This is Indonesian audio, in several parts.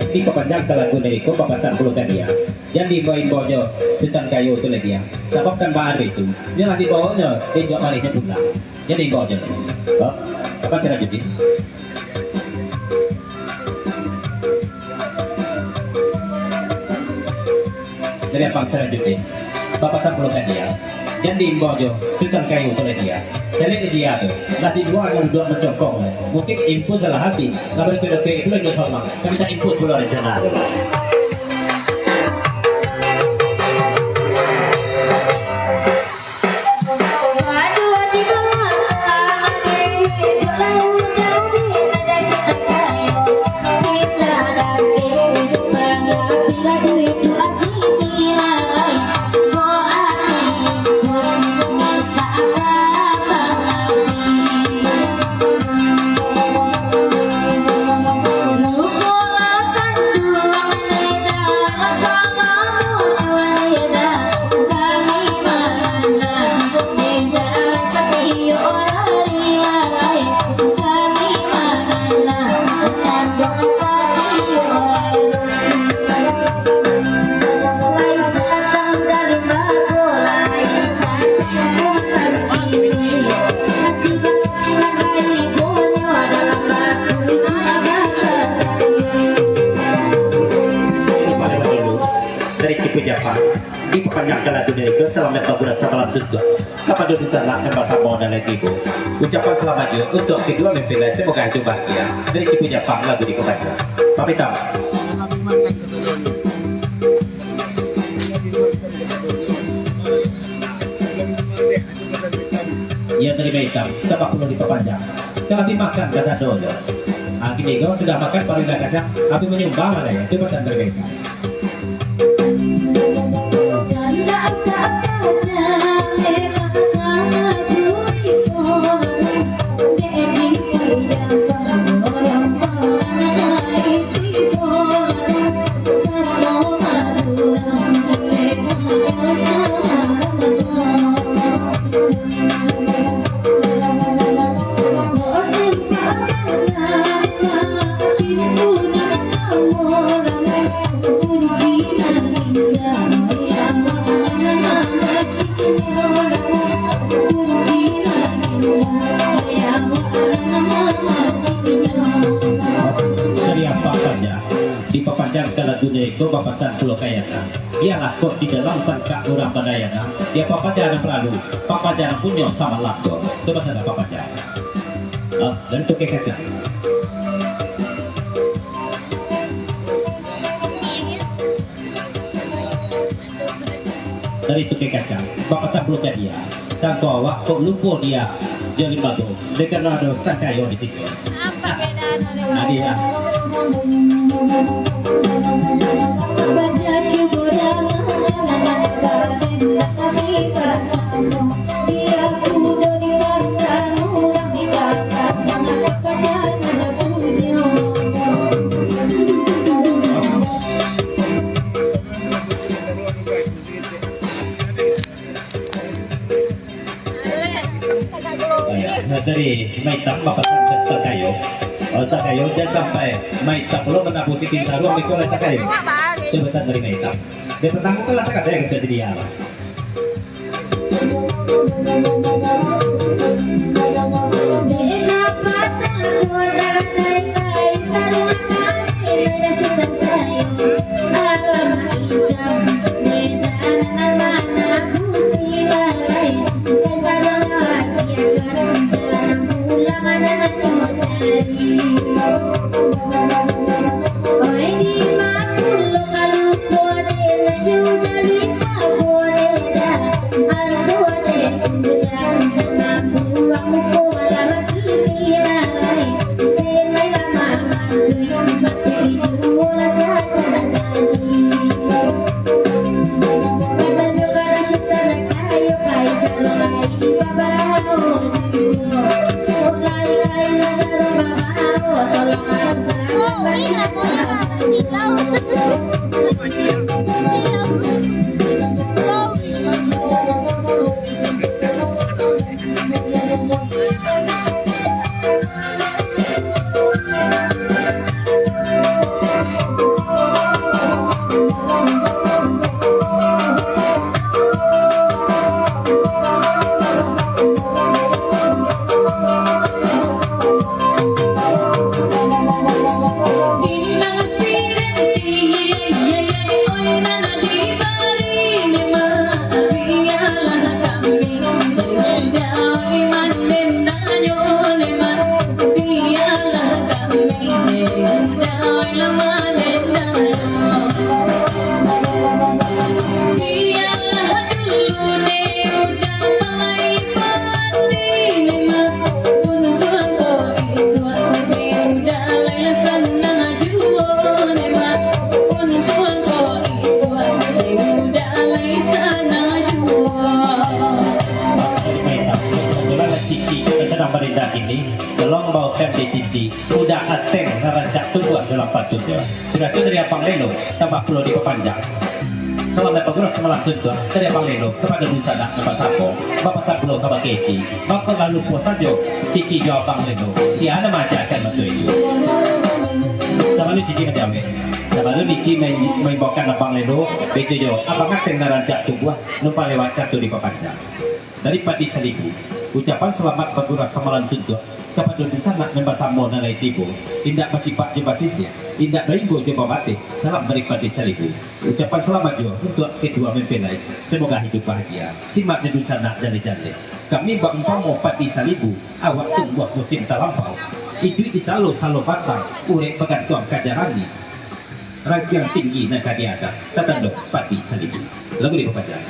Di kepanjang lagu niko papasan puluh dia yang dibawain bawahnya Sultan Kayu itu lagi ya sebab kan bahar itu dia lagi bawahnya dia juga marinya pulang jadi bawahnya oh apa cara jadi dari apa cara jadi papasan puluh dia yang diimbaunya Sultan Kayu itu lagi ya jadi dia tuh nanti dua mencokong mungkin info salah hati nggak berpikir itu lagi sama kan kita info dulu rencana di kepanjang lagu itu selamat berbuat salam surga kepada dunia dan bahasa dan lagi ibu ucapan selamat juga untuk kedua mempelai semoga hidup bahagia dari Cipu Jepang lagu di kepanjang pamit ya terima hitam sebab perlu diperpanjang jangan dimakan bahasa doa gini kau sudah makan paling kadang tapi menyumbang ada ya itu pesan terima hitam lagunya itu papasan pulau kayana ialah kok di dalam sangka orang padayana dia papajan pelalu papajan punya sama lakto itu bahasa ada papajan dan itu kaca dari itu kaca papasan pulau dia sangka waktu lupa dia jadi bagus karena ada sangkayo di situ apa bedanya dia dari Maitam papasan pesta kayu kayu jangan sampai Maitam belum pernah positif saru itu oleh kayu itu pesan dari Maitam dan pertama kan letak ada yang sudah sedia Kenapa Tolong bawa di cici udah ateng ngerancak tubuh dalam patutnya sudah itu dari Abang Lelo tambah pulau di Pepanjang selamat pengurus semalam suntuk dari Abang Lelo kepada Dunsana Bapak Sapo Bapak Sapo Kabak Keci maka lalu puas saja cici jawab Abang Lelo si ada macam kan betul itu sama lu cici menjawab sama lu cici membawakan Abang Lelo begitu jawab Abang ateng ngerancak tubuh lupa lewat kartu di Pepanjang dari Pati Salibu ucapan selamat pengurus semalam suntuk kepada Dunsana Nembak Samo Nalai Tibu tindak bersifat jumpa sisi tindak bainggo jumpa mati salam dari Pati Salibu ucapan selamat juga untuk kedua mempelai semoga hidup bahagia simak di Dunsana jale-jale kami bangpamo Pati Salibu awak tunggu musim talampau itu selalu batang urek pegantuang kajarani rakyat tinggi nakadiada tatandok Pati Salibu lagu di Pepanjang.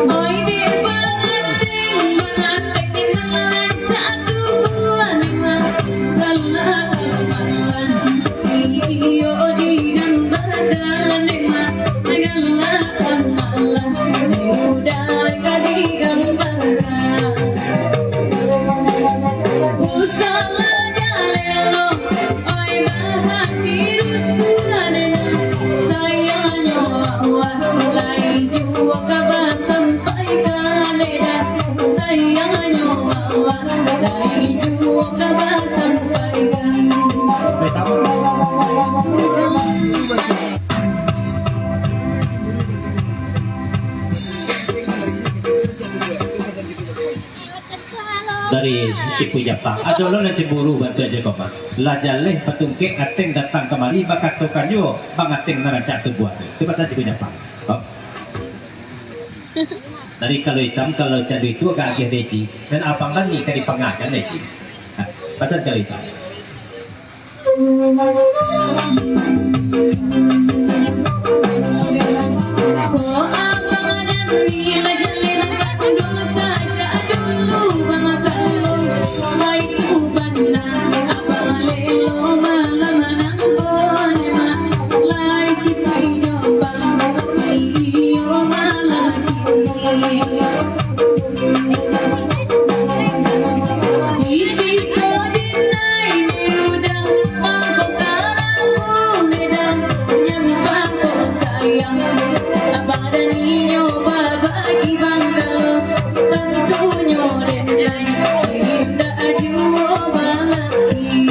Oi di bangating di melancak tuan mah lala amalan iyo di gambar dalan mah lala amalan udah kadi gambar usala jalelo oi bahani rusuhan sayangnya wah lai jua kabar sampai kaneda sayangnya wah lai jua kabar sampai kan dari Cipu Jepang ada lo yang cemburu bantu aja kok pak lajaleh petungke ateng datang kemari bakat tokanyo bang ateng ngerancak tubuh itu bahasa Cipu Jepang oh. Dari kalau hitam kalau candu itu agak agak deci dan abang lagi kali pengakan deci bahasa kalau hitam oh abang dan mila jalin kandung saja dulu bang kalau itu benar abang lelo malam nanggon mah lai cipai nyobang iyo malam kini isi kodinai nedang mangko karamu nedang nyampang ko sayang abang dan nyoba bagi bangkal tentunya denai indah juo balaki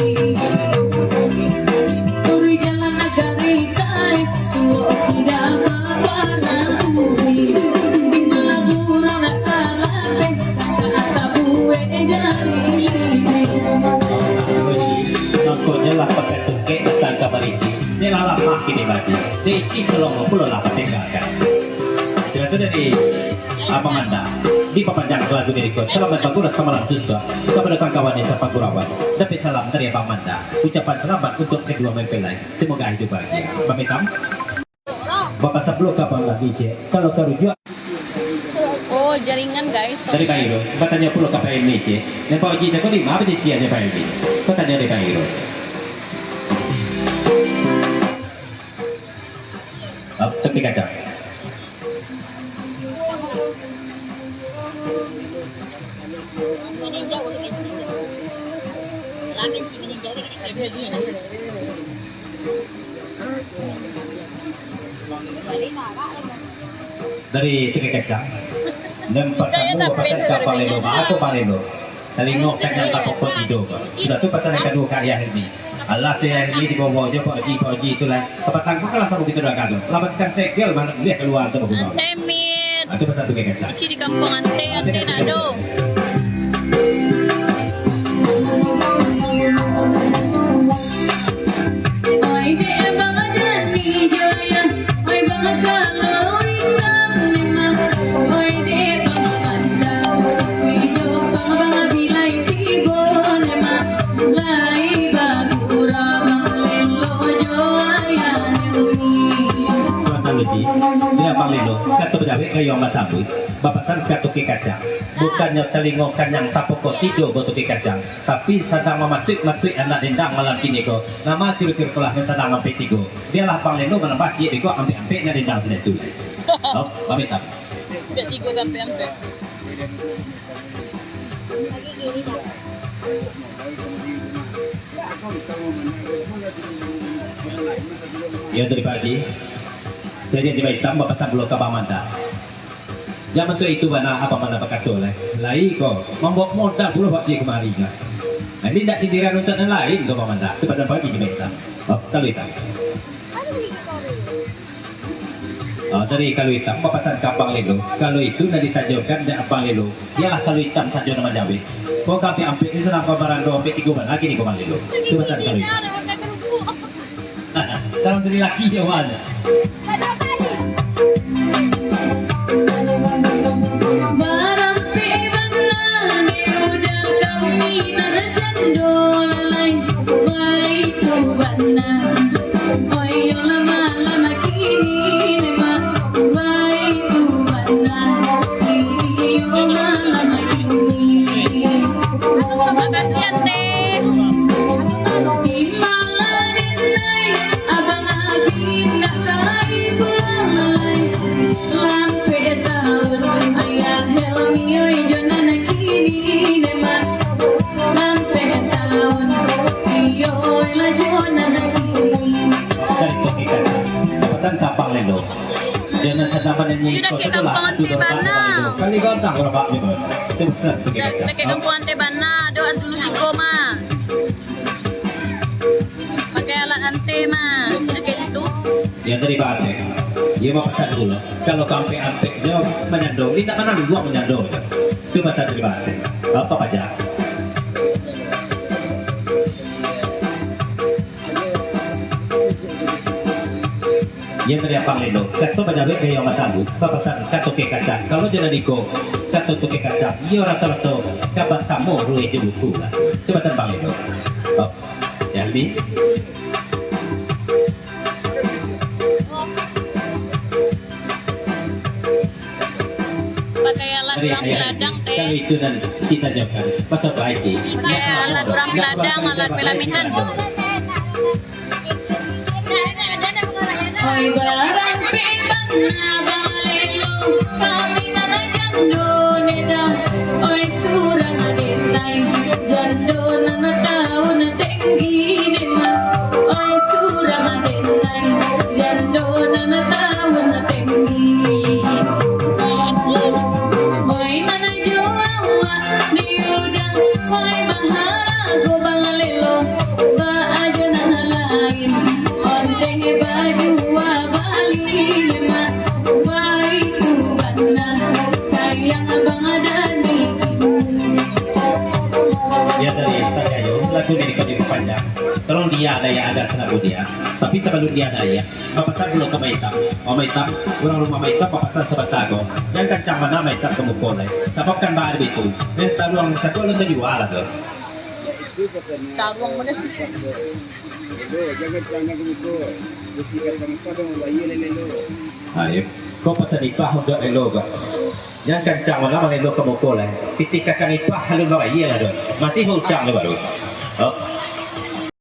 turi jalan negari tai suo tidak apa naui di malabura nakalape saka tabue dari nongkonya lah pakai tungke datang kamar ini dia lalap makin di baju deci kalau pulau lah tinggalkan sudah itu dari Abang Anda di Pepanjang lagu diriku selamat pengurus semalam susah kepada kawan-kawan desa Pagurawan tapi salam dari Abang Anda ucapan selamat untuk kedua mempelai semoga hidup bahagia pamitam Bapak sebelum kapan lagi cek kalau terujuk Oh, jaringan guys. dari Kairo katanya pulau kapal ini cek dan Pak Haji Joko lima apa cek aja Pak Haji katanya dari Kairo tepi kaca Meninjau udah bisnis. Ramen si meninjau ini. Dari tiga kacang dan pertama pasan kapal itu atau palelo selingok kacang kapok hidup sudah tu pasan yang kedua kaya ini Allah tu yang ini di bawah je Pak Haji itulah kepatang pun kalau sama kita dah kado lapatkan segel mana dia keluar tu bagus Ante mit. itu pasan tiga kacang Ichi di kampung ante nado. Oi dek banget Dani Jaya, oi banget kalau hitam memang, oi dek banget bandar, wijo banget bilai tibo memang, lai bagura bang lelo joaya nemni. Suatan luci dia palelo kata berjabe kayu masabut bapasan katuki kacang bukannya telingokan yang tapoko tidur botuki kacang tapi sedang mematuk anak dendang malam kini ko nama kira-kira kelah sedang mampik tigo dialah palelo menambah cik ko ampe-ampe nya dendang sudah tu oh pamit tak Bet tigo gampe-ampe. ya dari pagi saya di hitam bapasan belum kabamanda zaman tu itu mana apa mana berkata lah lai ko membawa modal puluh waktu kemari kan nah, ini tidak sindiran untuk yang lain kau manda itu pada pagi di hitam oh kalau hitam dari kalau hitam papasan kapang lelo kalau itu nanti ditajaukan dan apang lelo ialah kalau hitam saja nama jabe kau kapi ampe ini senang paparan do ampe tiga bulan lagi ni kau lelo itu papasan kalau hitam salam dari laki ya mana Barang pebana udah kami nana jandol lain, baik tu bana, oi lama lama kini nema, baik tu bana, iyo lama kini. Terima kasih ante. Di malam ini abang agin nak kai balai, lampe tahun ayah helmi oi jonan kini nema, lampe tahun iyo la jonan kini. dari toki kacang papasan kapang lelo jangan sedang menyanyi Yun, kau nakikita setelah ang itu pangan na. kali kau tak berapa ni kau itu papasan toki kacang Nak kampung ante bana, doa dulu si koma. Pakai alat ante mah. Ini kayak situ. yang dari bate dia mau pesan dulu kalau kampe ampe dia menyandung tidak mana dua menyandung itu pesan dari bate apa aja yang dari apa lelo kata penjabe kayak yang masalu papasan kata ke kacang kalau jangan diko kata ke kacang dia rasa-rasa kabar tamu ruwe je buku lah itu pesan bang lelo oh ya lebih Pakai alat orang peladang teh. kalau itu dan kita jawabkan pasal baik sih Pakai alat orang peladang, alat pelaminan. Oi barang pebana balelo kami nana jando neda, oi surang adenai jando nana tahun tinggi nema, oi surang adenai jando nana tahun tinggi. Oi nana joawa diudang, oi bahala go balelo ba aja nana lain, onteng baju bali nema, baik tu bana sayang abang ada di dia dari Tajayo lagu dari kau panjang tolong dia ada yang ada senabu dia tapi sebelum dia ada ya papasan belum ke maitam orang rumah maitam papasan sebatago yang kencang mana maitam kamu kolai sebabkan bahan itu dan taruang satu lu sejual lah tuh Taruang mana? Jangan gitu. Buktikan sama kau mau bayi lelo. ayo kau pesan ipah untuk lelo kok yang kencang mana lelo kamu kolai titik kacang ipah halu bawa iya lah tuh masih hutang lu baru oh